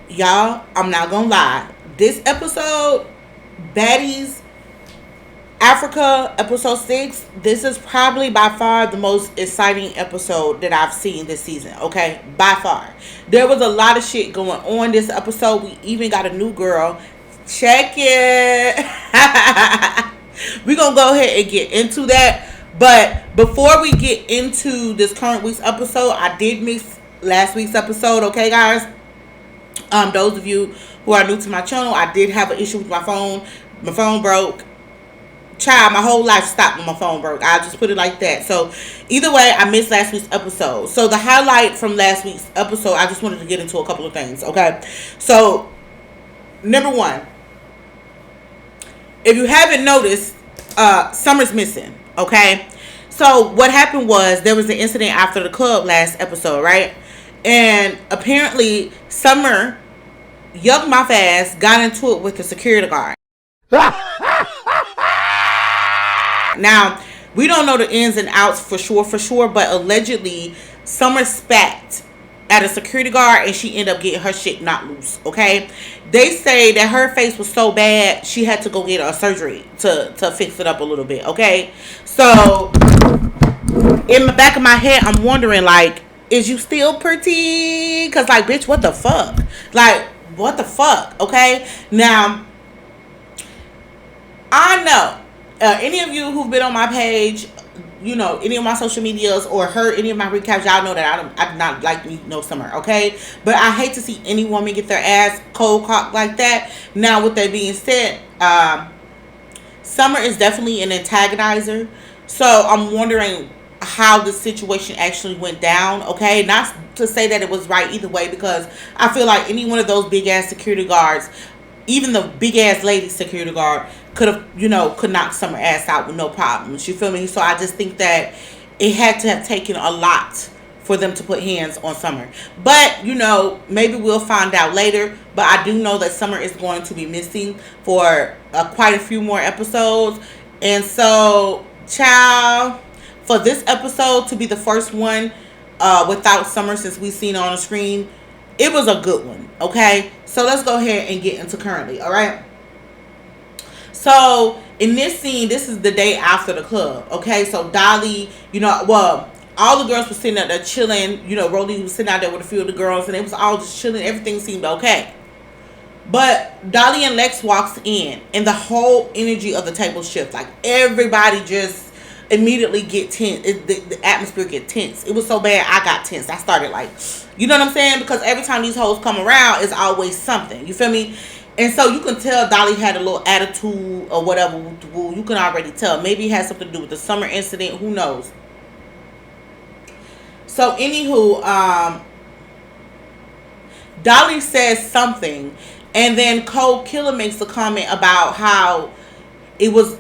y'all, I'm not gonna lie. This episode, Baddies Africa, episode 6, this is probably by far the most exciting episode that I've seen this season, okay? By far. There was a lot of shit going on this episode. We even got a new girl. Check it. We're going to go ahead and get into that. But before we get into this current week's episode, I did miss last week's episode, okay, guys? Those of you who are new to my channel, I did have an issue with my phone. My phone broke. Child, my whole life stopped when my phone broke. I'll just put it like that. So either way, I missed last week's episode. So the highlight from last week's episode, I just wanted to get into a couple of things, okay? So number one, if you haven't noticed, Summer's missing, okay? So what happened was there was an incident after the club last episode, right? And apparently Summer, young mouth ass, got into it with the security guard. Now, we don't know the ins and outs for sure, but allegedly, Summer spat at a security guard and she ended up getting her shit knocked loose, okay? They say that her face was so bad, she had to go get a surgery to fix it up a little bit, okay? So, in the back of my head, I'm wondering, like, is you still pretty? Because, like, bitch, what the fuck? Like, what the fuck, okay? Now, I know. Any of you who've been on my page, you know, any of my social medias or heard any of my recaps, y'all know that I do not like me no Summer, okay? But I hate to see any woman get their ass cold cocked like that. Now, with that being said, Summer is definitely an antagonizer. So I'm wondering how the situation actually went down, okay? Not to say that it was right either way, because I feel like any one of those big ass security guards, even the big ass lady security guard, could knock Summer ass out with no problems. You feel me? So I just think that it had to have taken a lot for them to put hands on Summer. But, you know, maybe we'll find out later. But I do know that Summer is going to be missing for quite a few more episodes. And so, child, for this episode to be the first one without Summer since we've seen her on the screen, it was a good one, okay? So let's go ahead and get into currently, all right? So, in this scene, this is the day after the club, okay? So, Dolly, you know, well, all the girls were sitting out there chilling. You know, Rollie was sitting out there with a few of the girls, and they was all just chilling. Everything seemed okay. But Dolly and Lex walks in, and the whole energy of the table shifts. Like, everybody just immediately get tense. The atmosphere get tense. It was so bad, I got tense. I started like, you know what I'm saying? Because every time these hoes come around, it's always something. You feel me? And so you can tell Dolly had a little attitude or whatever. You can already tell. Maybe it has something to do with the Summer incident. Who knows? So, anywho, Dolly says something. And then Cold Killer makes a comment about how it was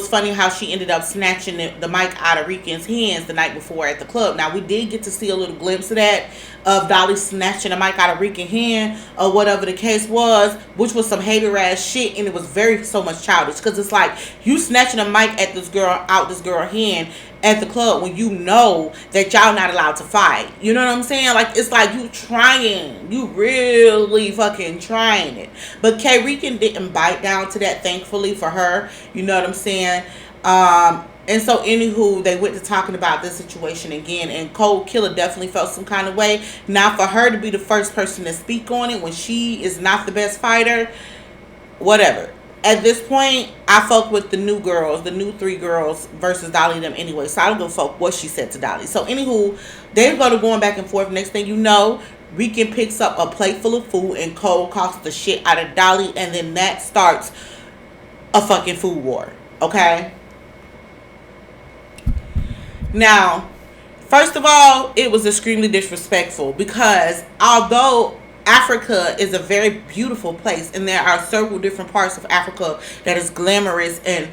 funny how she ended up snatching the mic out of Rican's hands the night before at the club. Now, we did get to see a little glimpse of that, of Dolly snatching the mic out of Rican's hand or whatever the case was, which was some hater ass shit, and it was so much childish, because it's like you snatching a mic at this girl hand at the club when you know that y'all not allowed to fight. You know what I'm saying? Like, it's like you really fucking trying it. But K Rican didn't bite down to that, thankfully for her. You know what I'm saying? And so, anywho, they went to talking about this situation again, and Cold Killer definitely felt some kind of way. Now, for her to be the first person to speak on it when she is not the best fighter, whatever. At this point, I fuck with the new girls, the new 3 girls versus Dolly and them anyway. So I don't give a fuck what she said to Dolly. So anywho, they're going back and forth. Next thing you know, Rican picks up a plate full of food and Cole coughs the shit out of Dolly. And then that starts a fucking food war. Okay? Now, first of all, it was extremely disrespectful, because although Africa is a very beautiful place, and there are several different parts of Africa that is glamorous and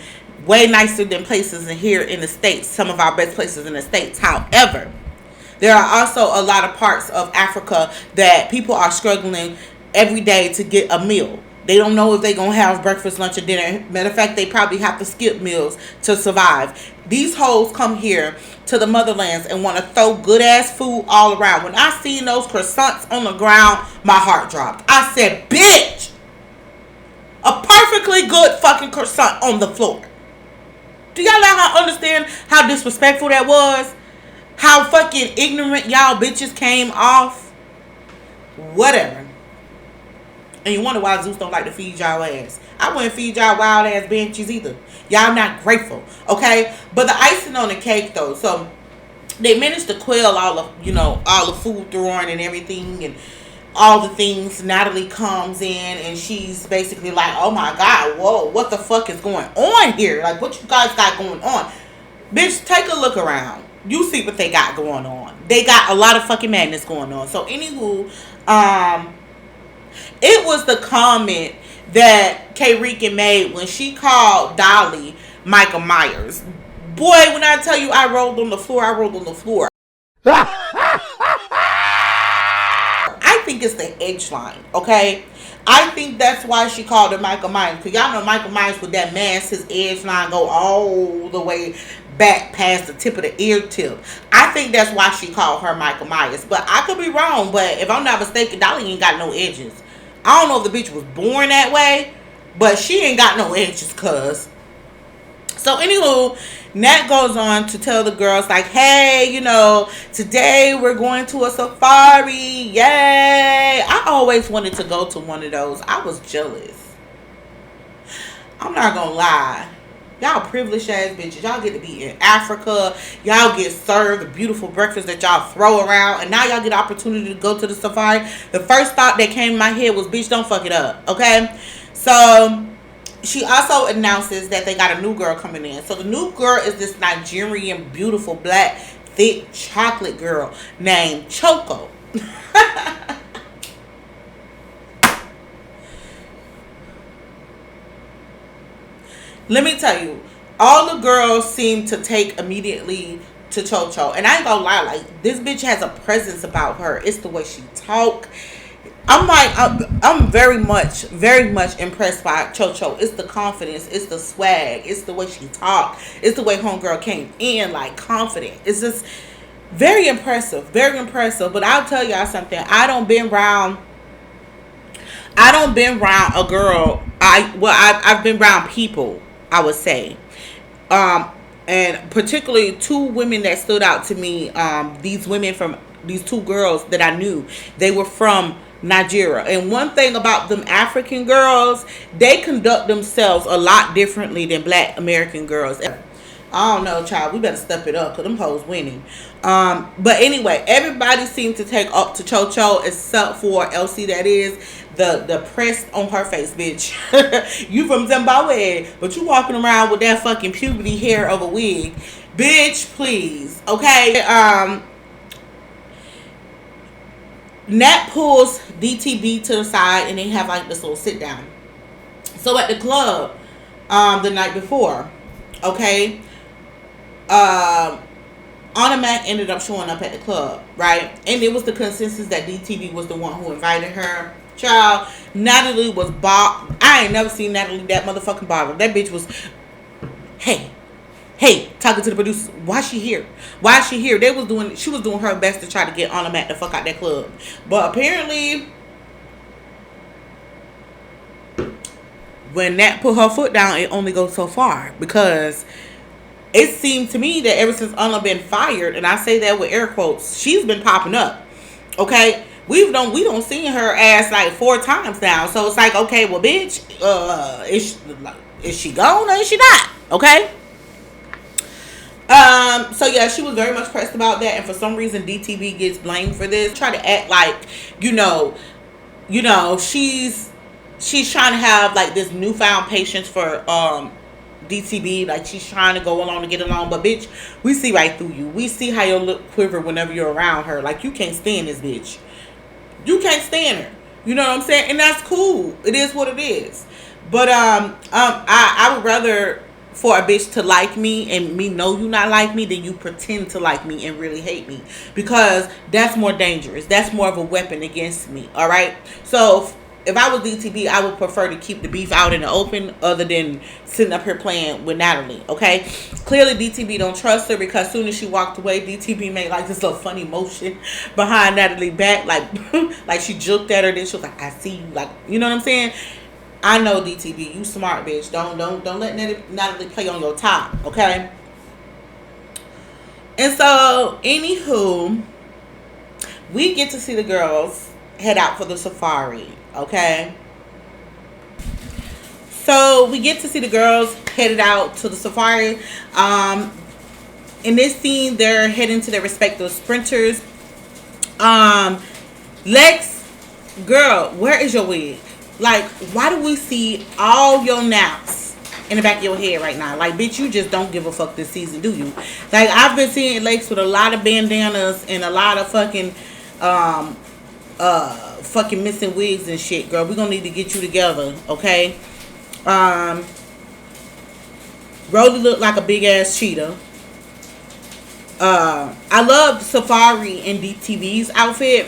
way nicer than places in here in the States, some of our best places in the States. However, there are also a lot of parts of Africa that people are struggling every day to get a meal. They don't know if they're going to have breakfast, lunch, or dinner. Matter of fact, they probably have to skip meals to survive. These hoes come here to the motherlands and want to throw good ass food all around. When I seen those croissants on the ground, my heart dropped. I said, bitch, a perfectly good fucking croissant on the floor. Do y'all not understand how disrespectful that was? How fucking ignorant y'all bitches came off? Whatever. And you wonder why Zeus don't like to feed y'all ass. I wouldn't feed y'all wild ass benches either. Y'all not grateful, okay? But the icing on the cake though, so they managed to quell all of, all the food throwing and everything and all the things. Natalie comes in and she's basically like, oh my God, whoa, what the fuck is going on here? Like, what you guys got going on? Bitch, take a look around. You see what they got going on. They got a lot of fucking madness going on. So, anywho, it was the comment that K-Rican made when she called Dolly Michael Myers. Boy, when I tell you I rolled on the floor, I rolled on the floor. I think it's the edge line, okay? I think that's why she called her Michael Myers. Because y'all know Michael Myers with that mask, his edge line go all the way back past the tip of the ear tip. I think that's why she called her Michael Myers. But I could be wrong. But if I'm not mistaken, Dolly ain't got no edges. I don't know if the bitch was born that way. But she ain't got no edges, cuz. So, anywho, Nat goes on to tell the girls, like, hey, today we're going to a safari. Yay. I always wanted to go to one of those. I was jealous. I'm not going to lie. Y'all privileged ass bitches. Y'all get to be in Africa. Y'all get served the beautiful breakfast that y'all throw around. And now y'all get the opportunity to go to the safari. The first thought that came in my head was, bitch, don't fuck it up. Okay? So she also announces that they got a new girl coming in. So the new girl is this Nigerian, beautiful, black, thick, chocolate girl named Chocho. Let me tell you, all the girls seem to take immediately to Chocho. And I ain't gonna lie, like, this bitch has a presence about her. It's the way she talk. I'm very much impressed by Chocho. It's the confidence. It's the swag. It's the way she talk. It's the way homegirl came in, like, confident. It's just very impressive. Very impressive. But I'll tell y'all something. I don't been around a girl. I've been around people, I would say. And particularly two women that stood out to me. These two girls that I knew. They were from Nigeria. And one thing about them African girls, they conduct themselves a lot differently than black American girls. I don't know, child. We better step it up because them hoes winning. But anyway, everybody seemed to take up to Chocho except for Elsie. That is the press on her face, bitch. You from Zimbabwe, but you walking around with that fucking puberty hair of a wig, bitch. Please, okay. Nat pulls DTB to the side and they have like this little sit down. So at the club, the night before, okay, Anna Mac ended up showing up at the club, right? And it was the consensus that DTB was the one who invited her. Child, Natalie was I ain't never seen Natalie that motherfucking bothered. That bitch was, hey, talking to the producers. Why she here? Why is she here? She was doing her best to try to get Anna Mac the fuck out that club. But apparently, when Nat put her foot down, it only goes so far. Because it seemed to me that ever since Anna been fired, and I say that with air quotes, she's been popping up. Okay? We don't see her ass like 4 times now. So it's like, okay, well, bitch, is she gone or is she not? Okay? So yeah, she was very much pressed about that, and for some reason DTB gets blamed for this. Try to act like, she's trying to have like this newfound patience for DTB, like she's trying to go along to get along, but bitch, we see right through you. We see how your lip quiver whenever you're around her. Like, you can't stand this bitch. You can't stand her. You know what I'm saying? And that's cool. It is what it is. But I would rather for a bitch to like me and me know you not like me than you pretend to like me and really hate me, because that's more dangerous. That's more of a weapon against me. All right. So if I was DTB, I would prefer to keep the beef out in the open other than sitting up here playing with Natalie, okay? Clearly, DTB don't trust her because as soon as she walked away, DTB made like this little funny motion behind Natalie back, like like she juked at her. Then she was like, I see you, like, you know what I'm saying? I know DTB, you smart bitch. Don't let Natalie play on your top, okay? And so, anywho, we get to see the girls head out for the safari, okay? So we get to see the girls headed out to the safari. In this scene, they're heading to their respective sprinters. Lex, girl, where is your wig? Like, why do we see all your naps in the back of your head right now? Like, bitch, you just don't give a fuck this season, do you? Like, I've been seeing Lex with a lot of bandanas and a lot of fucking fucking missing wigs and shit, girl. We're gonna need to get you together, okay? Rollie looked like a big ass cheetah. I love Safari and DTB's outfit.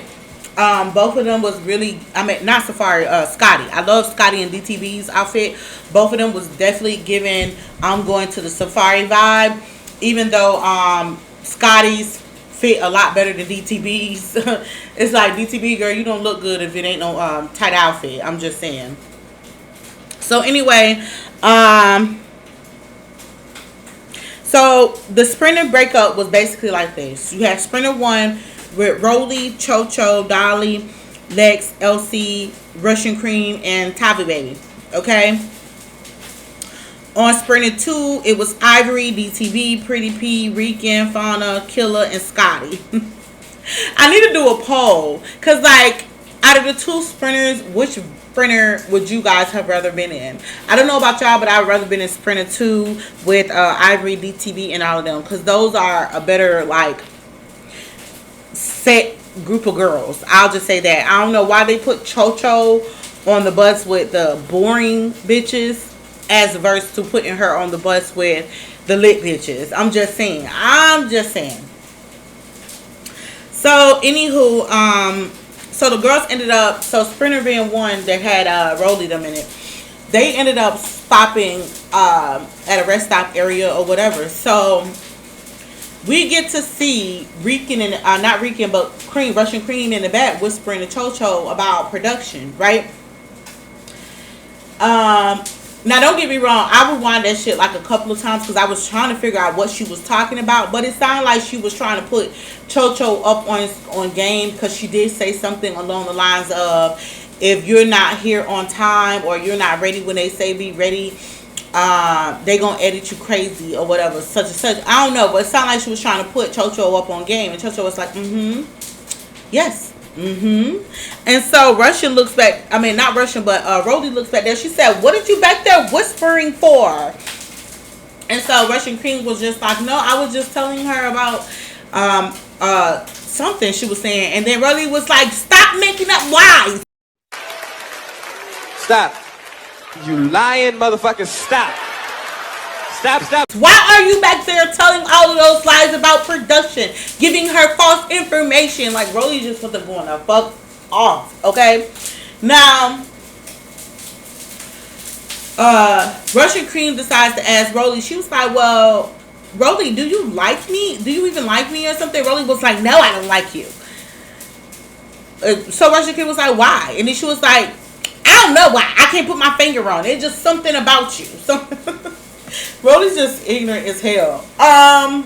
Both of them was really, I mean, not Safari, Scotty. I love Scotty and DTB's outfit. Both of them was definitely giving I'm going to the Safari vibe, even though Scotty's fit a lot better than DTB's. It's like, DTB, girl, you don't look good if it ain't no tight outfit. I'm just saying. So anyway, so the sprinter breakup was basically like this. You had sprinter 1 with Roelly, Chocho, Dolly, N.E.X.T, LC, Russian Cream, and Dtb.Vs. Okay. On sprinter 2, it was Ivory, DTB, Pretty P, Rican, Fauna, Killer, and Scotty. I need to do a poll. Because, like, out of the 2 sprinters, which sprinter would you guys have rather been in? I don't know about y'all, but I'd rather been in sprinter 2 with Ivory, DTB, and all of them. Because those are a better, like, set group of girls. I'll just say that. I don't know why they put Chocho on the bus with the boring bitches as versus to putting her on the bus with the lit bitches. I'm just saying. So, anywho, so the girls ended up, so Sprinter Van 1 that had Rollie them in it, they ended up stopping at a rest stop area or whatever. So, we get to see Rican and, not Rican, but Cream, Russian Cream in the back whispering to Chocho about production, right? Now, don't get me wrong. I rewind that shit like a couple of times because I was trying to figure out what she was talking about. But it sounded like she was trying to put Chocho up on game because she did say something along the lines of, if you're not here on time or you're not ready when they say be ready, they gonna edit you crazy or whatever, such and such. I don't know, but it sounded like she was trying to put Chocho up on game. And Chocho was like, yes. And so Russian looks back, I mean not Russian, but Rollie looks back there. She said, what did you back there whispering for? And so Russian Cream was just like, no, I was just telling her about something she was saying. And then Rollie was like, stop making up lies. Stop. You lying motherfucker, stop. Stop. Why are you back there telling all of those lies about production? Giving her false information. Like, Rollie just put them going the fuck off. Okay? Now, Russian Cream decides to ask Rollie. She was like, well, Rollie, do you like me? Do you even like me or something? Rollie was like, no, I don't like you. So Russian Cream was like, why? And then she was like, I don't know why. I can't put my finger on it. It's just something about you. Rollie's just ignorant as hell. I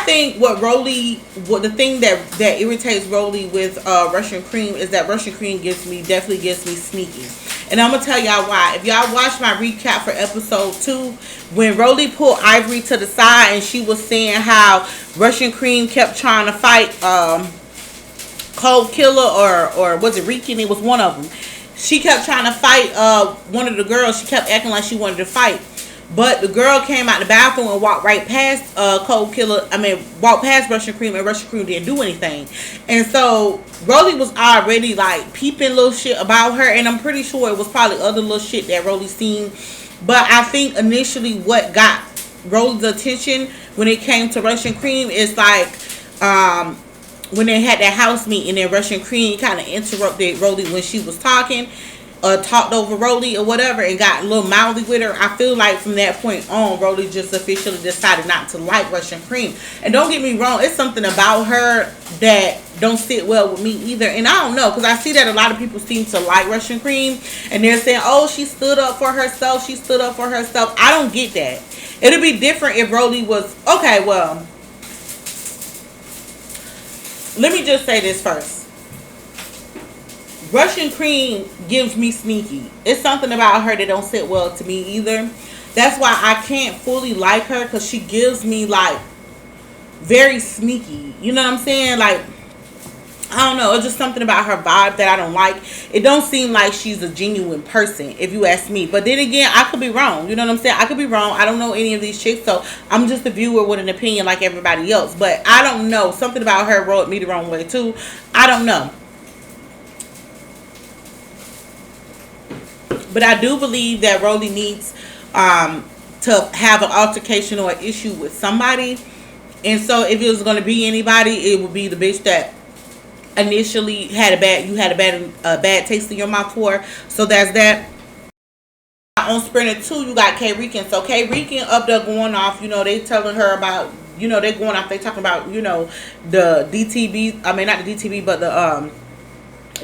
think the thing that irritates Rollie with Russian Cream is that Russian Cream definitely gets me sneaky. And I'm gonna tell y'all why. If y'all watched my recap for episode 2, when Rollie pulled Ivory to the side and she was saying how Russian Cream kept trying to fight Cold Killer or was it Rican? It was one of them. She kept trying to fight one of the girls. She kept acting like she wanted to fight. But the girl came out the bathroom and walked right past Cold Killer. Walked past Russian Cream, and Russian Cream didn't do anything. And so Rollie was already like peeping little shit about her. And I'm pretty sure it was probably other little shit that Rollie seen. But I think initially what got Rollie's attention when it came to Russian Cream is like when they had that house meeting and Russian Cream kind of interrupted Rollie when she was talking, talked over Rollie or whatever, and got a little mouthy with her. I feel like from that point on, Rollie just officially decided not to like Russian Cream. And don't get me wrong, it's something about her that don't sit well with me either. And I don't know, because I see that a lot of people seem to like Russian Cream, and they're saying, oh, she stood up for herself, she stood up for herself. I don't get that. It'd be different if Rollie was, okay, well, let me just say this first. Russian Cream gives me sneaky. It's something about her that don't sit well to me either. That's why I can't fully like her, because she gives me like very sneaky. You know what I'm saying? Like, I don't know. It's just something about her vibe that I don't like. It don't seem like she's a genuine person, if you ask me. But then again, I could be wrong. You know what I'm saying? I could be wrong. I don't know any of these chicks, so I'm just a viewer with an opinion like everybody else. But I don't know. Something about her rubbed me the wrong way too. I don't know. But I do believe that Rollie needs to have an altercation or an issue with somebody. And so if it was going to be anybody, it would be the bitch that initially had a bad taste in your mouth for. So that's that. On Sprinter 2, you got K Rican. So K Rican up there going off, you know, they telling her about, you know, they going off, they talking about, you know, the DTB, I mean not the DTB, but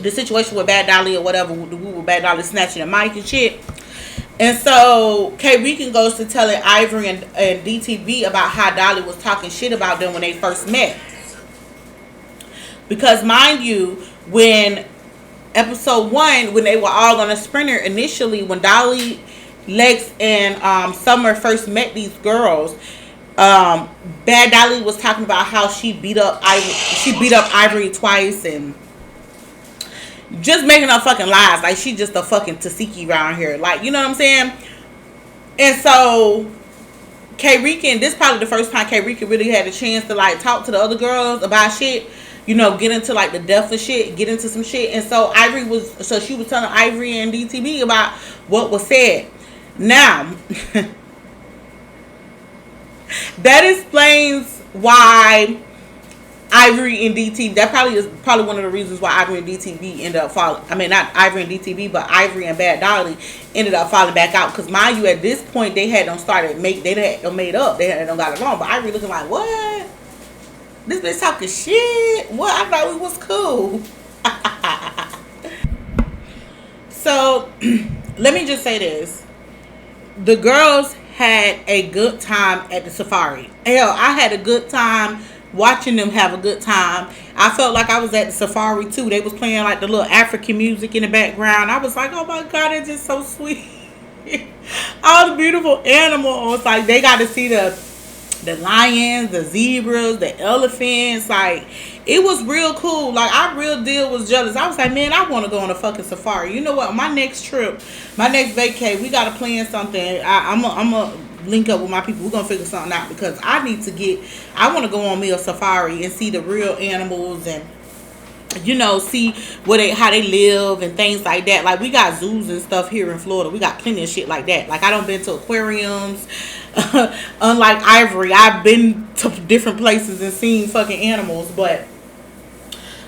the situation with Bad Dolly or whatever, with Bad Dolly snatching the mic and shit. And so K Rican goes to telling Ivory and DTB about how Dolly was talking shit about them when they first met. Because mind you, when episode 1, when they were all on a Sprinter initially, when Dolly, Lex, and Summer first met these girls, Bad Dolly was talking about how she beat up Ivory twice and just making up fucking lies. Like, she just a fucking Tasiki around here. Like, you know what I'm saying? And so K Rican, this probably the first time K Rican really had a chance to like talk to the other girls about shit. You know, get into like the death of shit, get into some shit. And so she was telling Ivory and DTB about what was said. Now that explains why Ivory and DTB, that probably is one of the reasons why Ivory and DTB ended up falling. I mean, not Ivory and DTB, but Ivory and Bad Dolly ended up falling back out. Because mind you, at this point, they had made up. They had got along. But Ivory looking like, what? This bitch talking shit? What? I thought we was cool. So, let me just say this. The girls had a good time at the safari. Hell, I had a good time watching them have a good time. I felt like I was at the safari too. They was playing like the little African music in the background. I was like, oh my God, it's just so sweet. All the beautiful animals. Like, they got to see the lions, the zebras, the elephants. Like, it was real cool. Like, I real deal was jealous. I was like, man, I want to go on a fucking safari. You know what? My next trip, my next vacay, we got to plan something. I'm a link up with my people. We're gonna figure something out, because I want to go on me a safari and see the real animals, and you know, see how they live and things like that. Like, we got zoos and stuff here in Florida. We got plenty of shit like that. Like, I done been to aquariums. Unlike Ivory, I've been to different places and seen fucking animals, but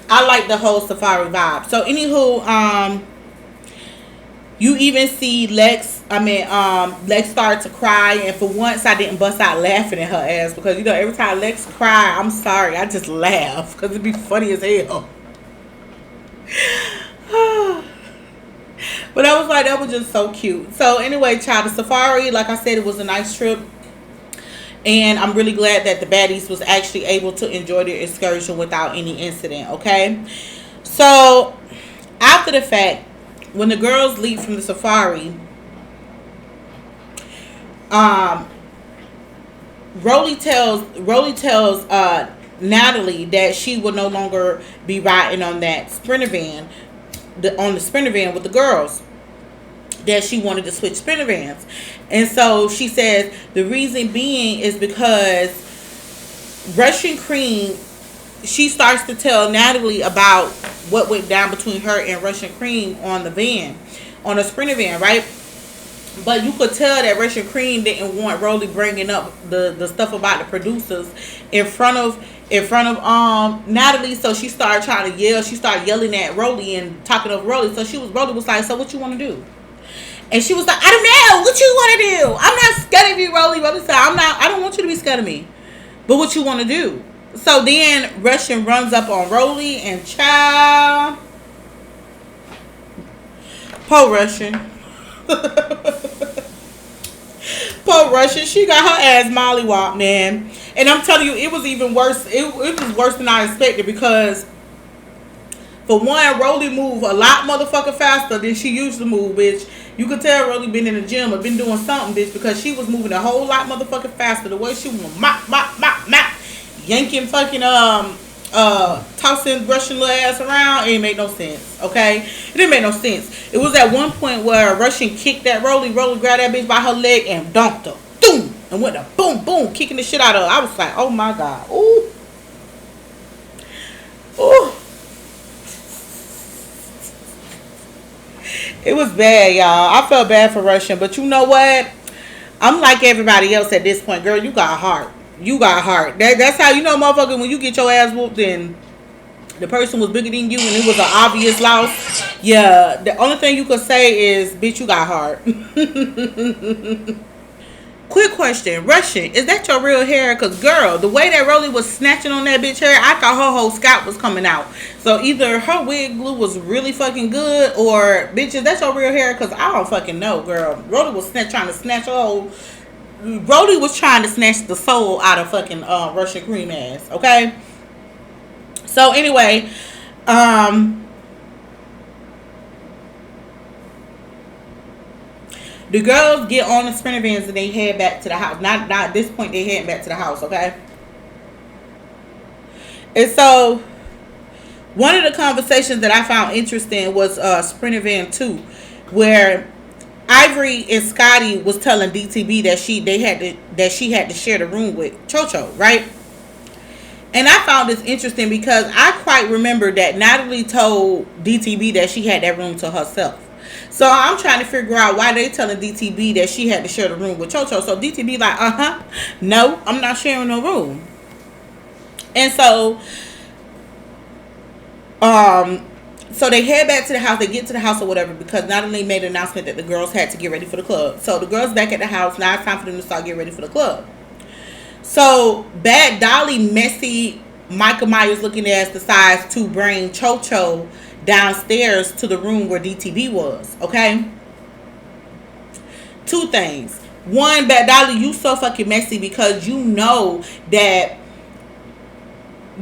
I like the whole safari vibe. So anywho, you even see Lex started to cry, and for once I didn't bust out laughing at her ass, because, you know, every time Lex cry, I'm sorry, I just laugh, because it'd be funny as hell. But I was like, that was just so cute. So anyway, child, the safari, like I said, it was a nice trip. And I'm really glad that the Baddies was actually able to enjoy their excursion without any incident, okay? So, after the fact, when the girls leave from the safari, Rollie tells Natalie that she will no longer be riding on that Sprinter van, on the Sprinter van with the girls. That she wanted to switch Sprinter vans. And so she says the reason being is because Russian Cream, she starts to tell Natalie about what went down between her and Russian Cream on the van, on a Sprinter van, right? But you could tell that Russian Cream didn't want Rollie bringing up the stuff about the producers in front of Natalie. So she started trying to yell. She started yelling at Rollie and talking over Rollie. So Rollie was like, "So what you want to do?" And she was like, "I don't know. What you want to do? I'm not scared of you, Rollie." Rollie said, I don't want you to be scared of me. But what you want to do?" So then Russian runs up on Rollie and child. Poor Russian. Poor Russian. She got her ass mollywop, man. And I'm telling you, it was even worse. It was worse than I expected because, for one, Rollie moved a lot motherfucking faster than she used to move, bitch. You could tell Rollie been in the gym or been doing something, bitch, because she was moving a whole lot motherfucking faster. The way she was mop, yanking fucking tossing Russian little ass around, it ain't make no sense. Okay, it didn't make no sense. It was at one point where Russian kicked that Rollie grabbed that bitch by her leg and dunked her, boom, and went a boom boom, kicking the shit out of her. I was like, oh my god, ooh, ooh. It was bad, y'all. I felt bad for Russian, but you know what? I'm like everybody else at this point, girl. You got heart. You got heart. That's how you know, motherfucker, when you get your ass whooped and the person was bigger than you and it was an obvious loss. Yeah, the only thing you could say is, bitch, you got heart. Quick question, Russian, is that your real hair? Because, girl, the way that Rollie was snatching on that bitch hair, I thought her whole scalp was coming out. So either her wig glue was really fucking good, or, bitch, is that your real hair? Because I don't fucking know, girl. Rollie was trying to snatch her whole... Rollie was trying to snatch the soul out of fucking Russian Cream ass, okay? So, anyway, the girls get on the Sprinter Vans and they head back to the house. Not at this point, they head back to the house, okay? And so, one of the conversations that I found interesting was Sprinter Van 2, where Ivory and Scotty was telling DTB that she had to share the room with Chocho, right? And I found this interesting because I quite remember that Natalie told DTB that she had that room to herself. So I'm trying to figure out why they telling DTB that she had to share the room with Chocho. So DTB like, no, I'm not sharing no room. And so, so they head back to the house. They get to the house or whatever because Natalie made an announcement that the girls had to get ready for the club. So the girls back at the house. Now it's time for them to start getting ready for the club. So Bad Dolly, messy Michael Myers looking ass decides to bring Chocho downstairs to the room where DTB was. Okay. Two things. One, Bad Dolly, you so fucking messy because you know that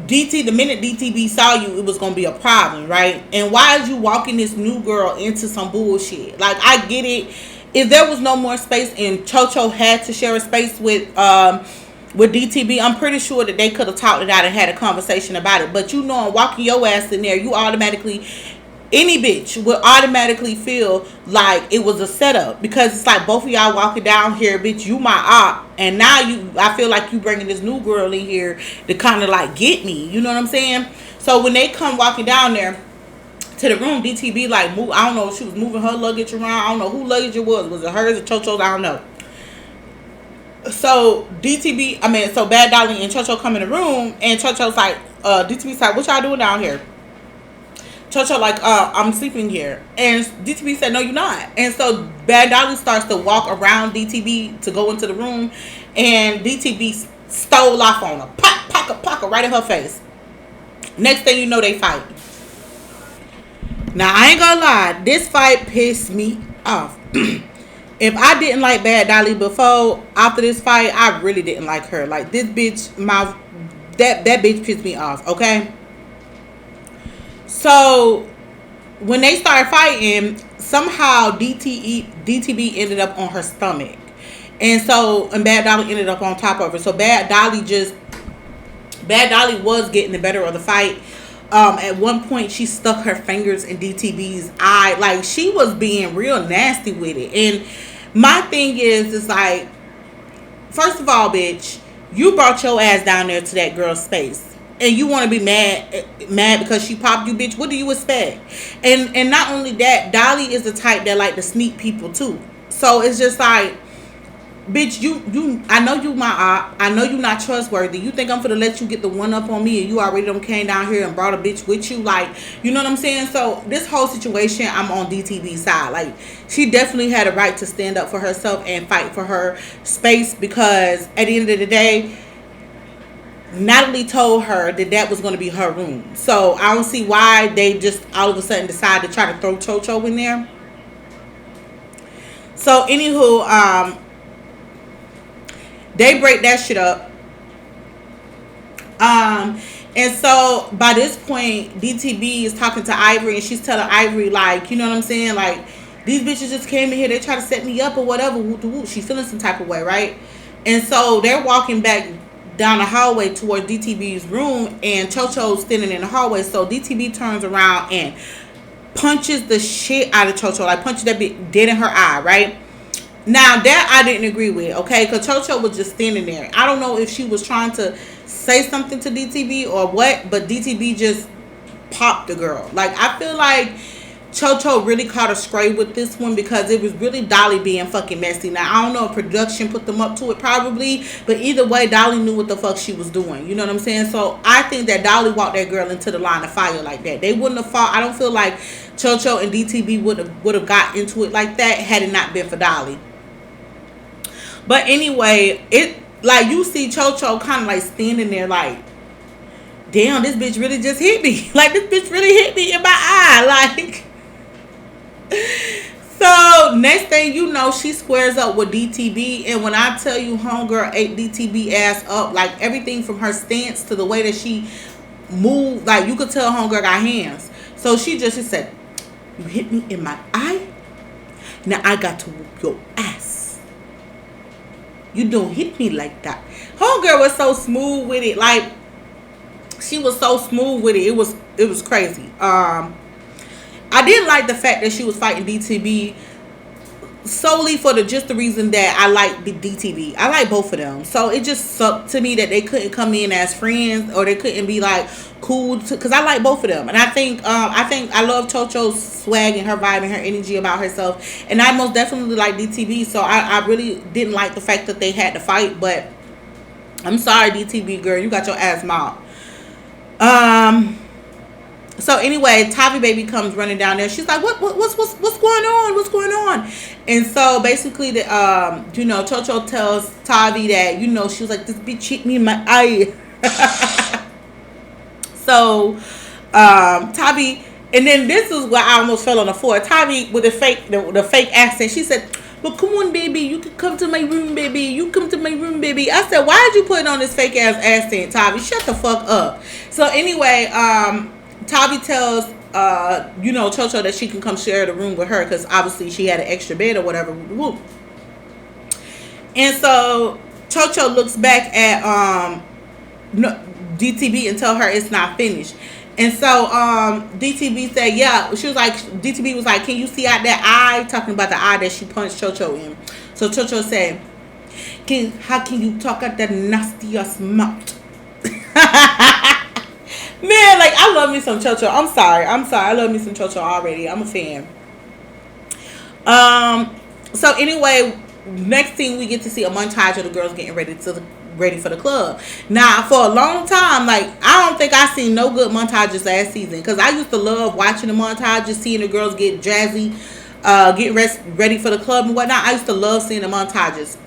the minute DTB saw you, it was gonna be a problem, right? And why is you walking this new girl into some bullshit? Like, I get it. If there was no more space and Chocho had to share a space with DTB, I'm pretty sure that they could have talked it out and had a conversation about it. But you know, I'm walking your ass in there, you automatically, any bitch would automatically feel like it was a setup because it's like both of y'all walking down here, bitch, you my op, and now I feel like you bringing this new girl in here to kind of like get me, you know what I'm saying? So when they come walking down there to the room, DTB like move, I don't know if she was moving her luggage around, I don't know who luggage it was it hers or Chocho's, I don't know. So so Bad Dolly and Chocho come in the room and Chocho's like, DTB's like, what y'all doing down here? Chocho like, I'm sleeping here. And DTB said, no, you're not. And so Bad Dolly starts to walk around DTB to go into the room. And DTB stole off on her. Pop, pocket, right in her face. Next thing you know, they fight. Now, I ain't gonna lie. This fight pissed me off. If I didn't like Bad Dolly before, after this fight, I really didn't like her. Like, this bitch, that bitch pissed me off, okay? So, when they started fighting, somehow DTB ended up on her stomach. And Bad Dolly ended up on top of her. So, Bad Dolly was getting the better of the fight. At one point, she stuck her fingers in DTB's eye. Like, she was being real nasty with it. And my thing is like, first of all, bitch, you brought your ass down there to that girl's space. And you want to be mad because she popped you, bitch. What do you expect? And not only that, Dolly is the type that like to sneak people too. So it's just like, bitch, I know you my op. I know you not trustworthy. You think I'm finna let you get the one up on me and you already done came down here and brought a bitch with you? Like, you know what I'm saying? So this whole situation, I'm on DTB's side. Like, she definitely had a right to stand up for herself and fight for her space, because at the end of the day, Natalie told her that that was going to be her room. So I don't see why they just all of a sudden decided to try to throw Chocho in there. So anywho, they break that shit up. And so by this point, DTB is talking to Ivory, and she's telling Ivory, like, you know what I'm saying? Like, these bitches just came in here, they try to set me up or whatever. She's feeling some type of way, right? And so they're walking back down the hallway towards DTB's room, and Chocho's standing in the hallway. So DTB turns around and punches the shit out of Chocho, like punches that bitch dead in her eye, right? Now that I didn't agree with, okay, because Chocho was just standing there. I don't know if she was trying to say something to DTB or what, but DTB just popped the girl. Like, I feel like Chocho really caught a stray with this one, because it was really Dolly being fucking messy. Now, I don't know if production put them up to it, probably, but either way, Dolly knew what the fuck she was doing. You know what I'm saying? So I think that Dolly walked that girl into the line of fire like that. They wouldn't have fought. I don't feel like Chocho and DTB would have got into it like that had it not been for Dolly. But anyway, it, like, you see Chocho kind of like standing there like, damn, this bitch really just hit me. Like, this bitch really hit me in my eye. Like, so next thing you know, she squares up with DTB, and when I tell you homegirl ate DTB ass up, like everything from her stance to the way that she moved, like you could tell homegirl got hands. So she said, you hit me in my eye, now I got to whoop your ass. You don't hit me like that. Homegirl was so smooth with it, like she was so smooth with it. It was crazy. I didn't like the fact that she was fighting DTB solely for just the reason that I like DTB. I like both of them. So it just sucked to me that they couldn't come in as friends, or they couldn't be like cool, because I like both of them. And I think I love Chocho's swag and her vibe and her energy about herself. And I most definitely like DTB. So I really didn't like the fact that they had to fight. But I'm sorry, DTB girl, you got your ass mopped. So anyway, Tavi baby comes running down there. She's like, what's going on? What's going on? And so basically, Chocho tells Tavi that, she was like, this bitch hit me in my eye. So Tavi, and then this is where I almost fell on the floor. Tavi with the fake accent, she said, well, come on, baby, you can come to my room, baby. You come to my room, baby. I said, why did you put on this fake ass accent, Tavi? Shut the fuck up. So anyway, Tavi tells Chocho that she can come share the room with her, because obviously she had an extra bed or whatever. And so Chocho looks back at DTB and tell her it's not finished. And so DTB said, yeah. She was like, DTB was like, can you see out that eye? Talking about the eye that she punched Chocho in. So Chocho said, how can you talk at that nasty ass mouth? Man, like, I love me some Chocho. I'm sorry. I love me some Chocho already. I'm a fan. So anyway, next thing we get to see a montage of the girls getting ready for the club. Now, for a long time, like, I don't think I seen no good montages last season, because I used to love watching the montages, seeing the girls get jazzy, get ready for the club and whatnot. I used to love seeing the montages.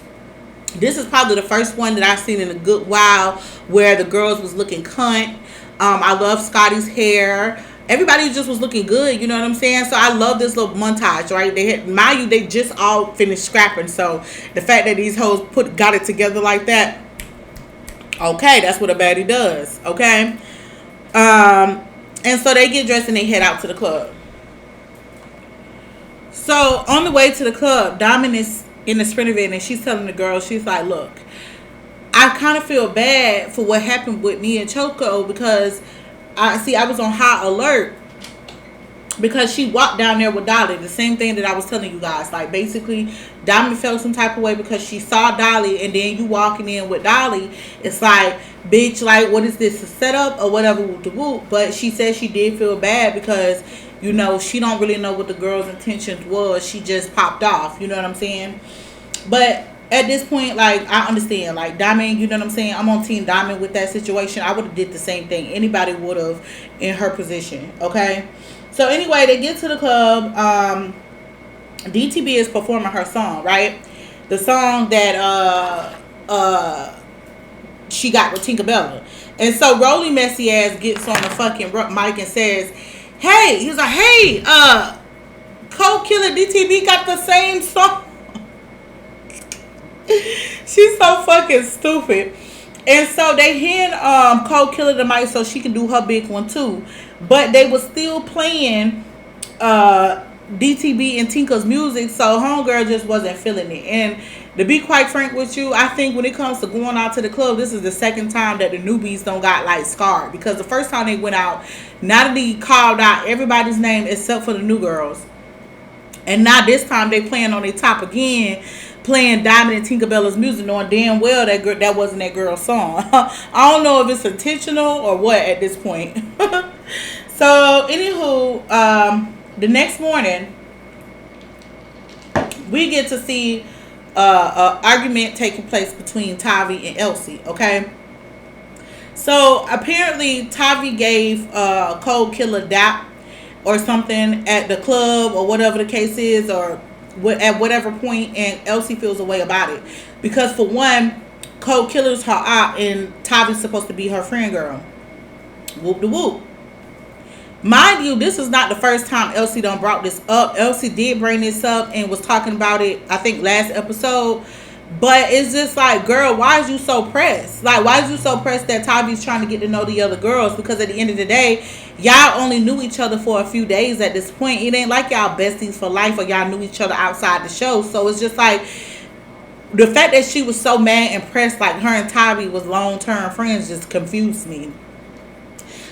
This is probably the first one that I've seen in a good while where the girls was looking cunt. I love Scotty's hair. Everybody just was looking good, you know what I'm saying? So I love this little montage, right? They just all finished scrapping. So the fact that these hoes got it together like that, okay, that's what a baddie does, okay? And so they get dressed and they head out to the club. So on the way to the club, Diamond is in the Sprinter van, and she's telling the girls, she's like, look, I kind of feel bad for what happened with me and Chocho, because I was on high alert because she walked down there with Dolly. The same thing that I was telling you guys. Like, basically, Diamond felt some type of way because she saw Dolly, and then you walking in with Dolly. It's like, bitch, like, what is this, a setup or whatever, whoop the whoop. But she said she did feel bad because, you know, she don't really know what the girl's intentions was. She just popped off. You know what I'm saying? But at this point, like, I understand. Like, Diamond, you know what I'm saying? I'm on Team Diamond with that situation. I would have did the same thing. Anybody would have in her position. Okay? So anyway, they get to the club. DTB is performing her song, right? The song that she got with Tinkerbella. And so Rollie messy ass gets on the fucking mic and says, "Hey," he was like, "Hey, Cold Killer DTB got the same song." She's so fucking stupid. And so they hand Cold Killer the mic so she can do her big one too. But they were still playing DTB and Tinker's music, so homegirl just wasn't feeling it. And to be quite frank with you, I think when it comes to going out to the club, this is the second time that the newbies don't got like scarred. Because the first time they went out, Natalie called out everybody's name except for the new girls. And now this time they playing on their top again, playing Diamond and Tinkerbella's music, knowing damn well that wasn't that girl's song. I don't know if it's intentional or what at this point. So, anywho, the next morning, we get to see an argument taking place between Tavi and Elsie, okay? So, apparently, Tavi gave Cold Killer dap or something at the club or whatever the case is, or at whatever point, and Elsie feels a way about it. Because, for one, Cold Killer's her op, and Tavi's supposed to be her friend girl. Whoop de whoop. Mind you, this is not the first time Elsie done brought this up. Elsie did bring this up and was talking about it, I think, last episode. But it's just like, girl, why is you so pressed? Like, why is you so pressed that Tavi's trying to get to know the other girls? Because at the end of the day, y'all only knew each other for a few days at this point. It ain't like y'all besties for life or y'all knew each other outside the show. So it's just like, the fact that she was so mad and pressed like her and Tavi was long-term friends just confused me.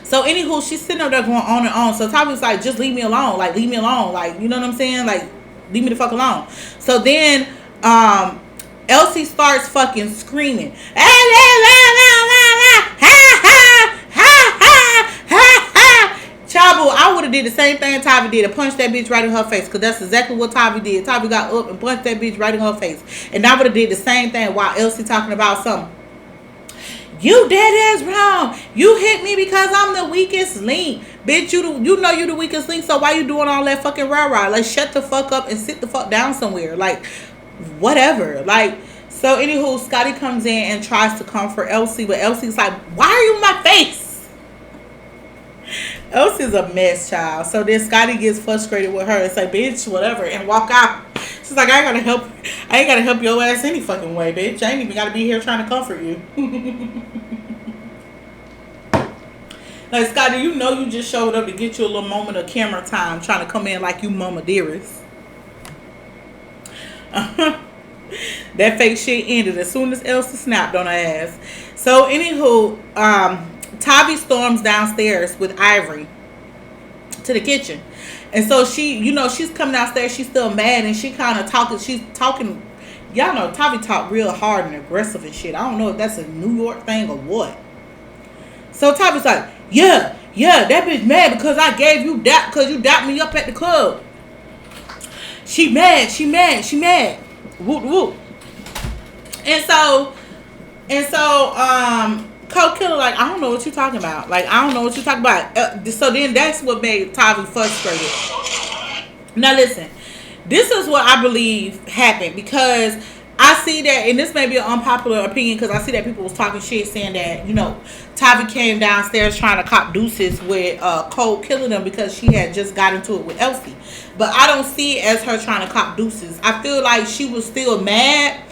So, anywho, she's sitting up there going on and on. So, Tavi's like, just leave me alone. Like, leave me alone. Like, you know what I'm saying? Like, leave me the fuck alone. So, then, Elsie starts fucking screaming. Chabu, I would have did the same thing Tavi did and punched that bitch right in her face. Because that's exactly what Tavi did. Tavi got up and punched that bitch right in her face. And I would have did the same thing while Elsie talking about something. You dead ass wrong. You hit me because I'm the weakest link. Bitch, you know you the weakest link, so why you doing all that fucking rah-rah? Like, shut the fuck up and sit the fuck down somewhere. Like, whatever. Like, so anywho, Scotty comes in and tries to comfort Elsie, but Elsie's like, why are you in my face? Elsie's a mess, child. So then Scotty gets frustrated with her and say, bitch, whatever, and walk out. She's like, I ain't gotta help your ass any fucking way, bitch. I ain't even gotta be here trying to comfort you. Like, Scotty, you know you just showed up to get you a little moment of camera time, trying to come in like you Mama Dearest. That fake shit ended as soon as Elsie snapped on her ass. So, anywho, Tavi storms downstairs with Ivory to the kitchen. And so she, you know, she's coming downstairs. She's still mad and she kind of talking. She's talking. Y'all know Tavi talk real hard and aggressive and shit. I don't know if that's a New York thing or what. So Tavi's like, yeah, that bitch mad because I gave you that because you dapped me up at the club. She mad. Whoop, whoop. And so, Cold Killer, like, I don't know what you're talking about. Like, I don't know what you're talking about. So then that's what made Tavi frustrated. Now listen, this is what I believe happened because I see that, and this may be an unpopular opinion because I see that people was talking shit saying that, you know, Tavi came downstairs trying to cop deuces with Cold Killer them because she had just got into it with Elsie. But I don't see it as her trying to cop deuces. I feel like she was still mad.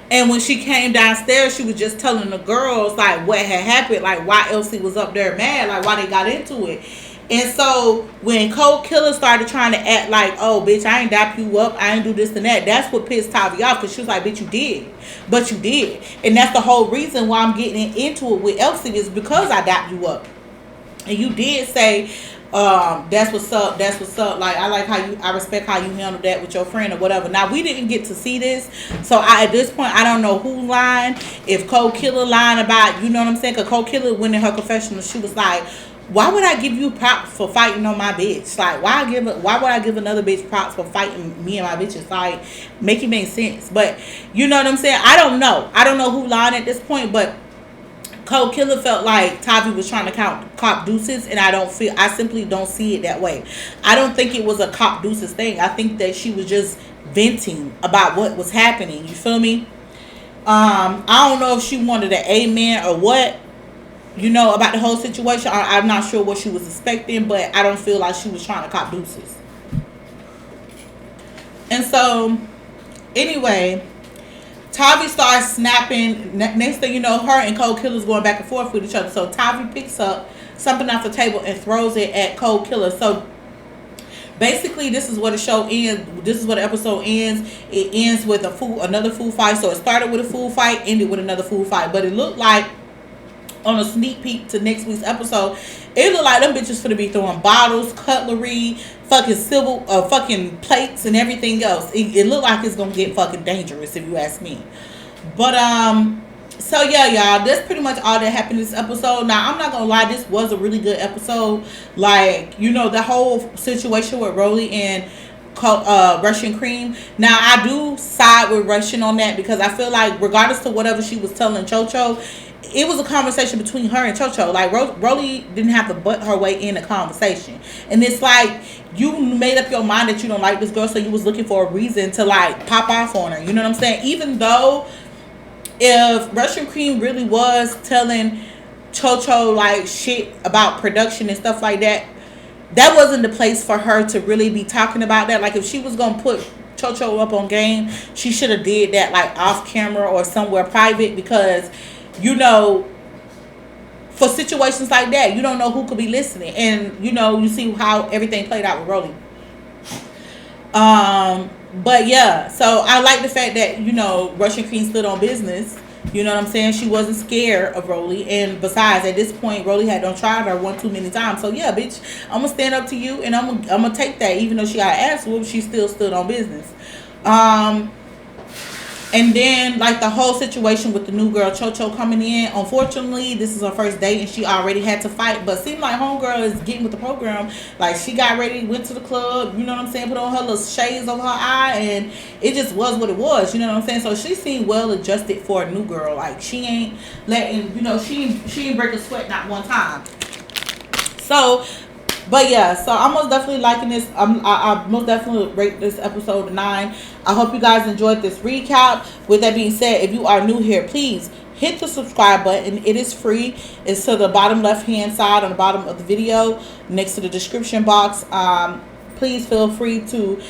And when she came downstairs, she was just telling the girls, like, what had happened, like, why Elsie was up there mad, like, why they got into it. And so, when Cold Killer started trying to act like, oh, bitch, I ain't dap you up, I ain't do this and that, that's what pissed Tavi off, because she was like, bitch, you did. But you did. And that's the whole reason why I'm getting into it with Elsie is because I dapped you up. And you did say, That's what's up. That's what's up. Like I respect how you handled that with your friend or whatever. Now we didn't get to see this, so at this point I don't know who lying. If Cole Killer lying about, you know what I'm saying? Cause Cole Killer went in her confessional, she was like, "Why would I give you props for fighting on my bitch? Like why would I give another bitch props for fighting me and my bitches? Like make it make sense." But you know what I'm saying? I don't know. I don't know who lying at this point, but Cole Killer felt like Tavi was trying to cop deuces, and I simply don't see it that way. I don't think it was a cop deuces thing. I think that she was just venting about what was happening. You feel me? I don't know if she wanted an amen or what, you know, about the whole situation. I'm not sure what she was expecting, but I don't feel like she was trying to cop deuces. And so, anyway, Tavi starts snapping. Next thing you know, her and Cole Killer's going back and forth with each other. So Tavi picks up something off the table and throws it at Cole Killer. So basically, this is where the show ends. This is where the episode ends. It ends with another food fight. So it started with a food fight, ended with another food fight. But it looked like, on a sneak peek to next week's episode, it looked like them bitches finna be throwing bottles, cutlery, fucking fucking plates and everything else. It looked like it's gonna get fucking dangerous if you ask me. But so yeah, y'all, that's pretty much all that happened in this episode. Now I'm not gonna lie, this was a really good episode. Like, you know, the whole situation with Rollie and Russian Cream. Now I do side with Russian on that, because I feel like regardless to whatever she was telling Chocho, it was a conversation between her and Chocho. Like Rollie didn't have to butt her way in a conversation, and it's like you made up your mind that you don't like this girl, so you was looking for a reason to like pop off on her. You know what I'm saying? Even though if Russian Cream really was telling Chocho like shit about production and stuff like that, that wasn't the place for her to really be talking about that. Like if she was gonna put Chocho up on game, she should have did that like off camera or somewhere private, because you know, for situations like that, you don't know who could be listening. And, you know, you see how everything played out with Rollie. But, yeah. So, I like the fact that, you know, Russian Cream stood on business. You know what I'm saying? She wasn't scared of Rollie. And besides, at this point, Rollie had done tried her one too many times. So, yeah, bitch, I'm going to stand up to you. And I'm going to take that. Even though she got ass whooped, she still stood on business. And then, like, the whole situation with the new girl, Chocho, coming in. Unfortunately, this is her first date, and she already had to fight. But seemed like homegirl is getting with the program. Like, she got ready, went to the club, you know what I'm saying, put on her little shades over her eye, and it just was what it was, you know what I'm saying? So, she seemed well adjusted for a new girl. Like, she ain't letting, you know, she ain't break a sweat not one time. So, but yeah, so I'm most definitely liking this. I most definitely rate this episode a 9. I hope you guys enjoyed this recap. With that being said, if you are new here, please hit the subscribe button. It is free. It's to the bottom left hand side on the bottom of the video next to the description box. Please feel free to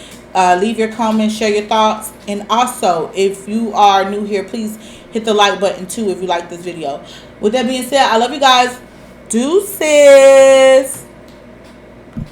leave your comments, share your thoughts. And also, if you are new here, please hit the like button too if you like this video. With that being said, I love you guys. Deuces.